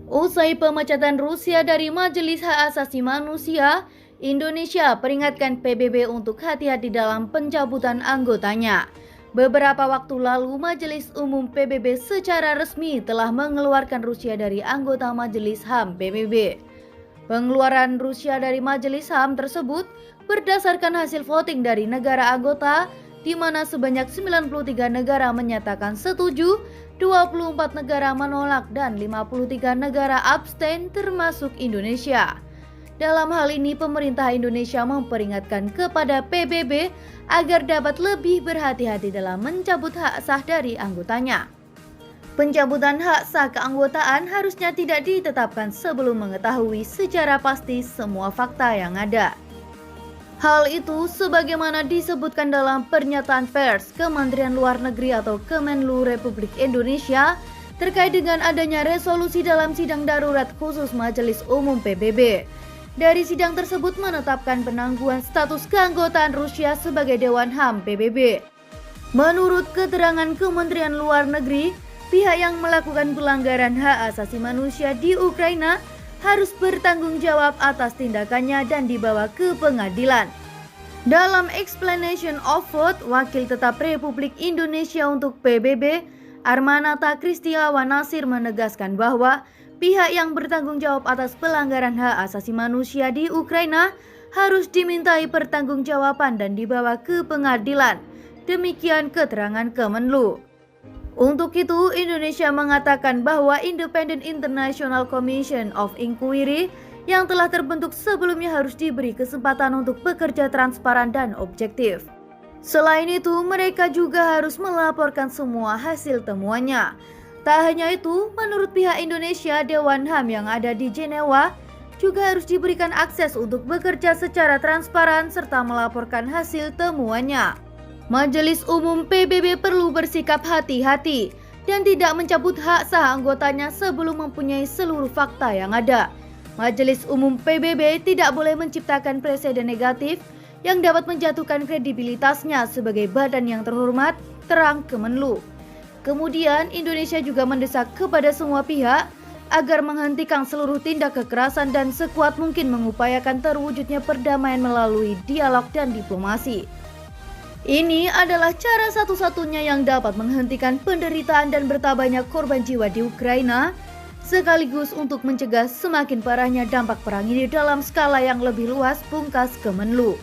Usai pemecatan Rusia dari Majelis Hak Asasi Manusia, Indonesia peringatkan PBB untuk hati-hati dalam pencabutan anggotanya. Beberapa waktu lalu, Majelis Umum PBB secara resmi telah mengeluarkan Rusia dari anggota Majelis HAM PBB. Pengeluaran Rusia dari Majelis HAM tersebut berdasarkan hasil voting dari negara anggota, di mana sebanyak 93 negara menyatakan setuju, 24 negara menolak, dan 53 negara abstain termasuk Indonesia. Dalam hal ini, pemerintah Indonesia memperingatkan kepada PBB agar dapat lebih berhati-hati dalam mencabut hak sah dari anggotanya. Pencabutan hak sah keanggotaan harusnya tidak ditetapkan sebelum mengetahui secara pasti semua fakta yang ada. Hal itu sebagaimana disebutkan dalam pernyataan pers Kementerian Luar Negeri atau Kemenlu Republik Indonesia terkait dengan adanya resolusi dalam sidang darurat khusus Majelis Umum PBB. Dari sidang tersebut menetapkan penangguhan status keanggotaan Rusia sebagai Dewan HAM PBB. Menurut keterangan Kementerian Luar Negeri, pihak yang melakukan pelanggaran hak asasi manusia di Ukraina harus bertanggung jawab atas tindakannya dan dibawa ke pengadilan. Dalam explanation of vote, Wakil Tetap Republik Indonesia untuk PBB, Armanata Kristiawan Nasir menegaskan bahwa pihak yang bertanggung jawab atas pelanggaran hak asasi manusia di Ukraina harus dimintai pertanggungjawaban dan dibawa ke pengadilan. Demikian keterangan Kemenlu. Untuk itu, Indonesia mengatakan bahwa Independent International Commission of Inquiry yang telah terbentuk sebelumnya harus diberi kesempatan untuk bekerja transparan dan objektif. Selain itu, mereka juga harus melaporkan semua hasil temuannya. Tak hanya itu, menurut pihak Indonesia, Dewan HAM yang ada di Jenewa juga harus diberikan akses untuk bekerja secara transparan serta melaporkan hasil temuannya. Majelis Umum PBB perlu bersikap hati-hati dan tidak mencabut hak sah anggotanya sebelum mempunyai seluruh fakta yang ada. Majelis Umum PBB tidak boleh menciptakan presiden negatif yang dapat menjatuhkan kredibilitasnya sebagai badan yang terhormat, terang Kemenlu. Kemudian, Indonesia juga mendesak kepada semua pihak agar menghentikan seluruh tindak kekerasan dan sekuat mungkin mengupayakan terwujudnya perdamaian melalui dialog dan diplomasi. Ini adalah cara satu-satunya yang dapat menghentikan penderitaan dan bertambahnya korban jiwa di Ukraina, sekaligus untuk mencegah semakin parahnya dampak perang ini dalam skala yang lebih luas, pungkas Kemenlu.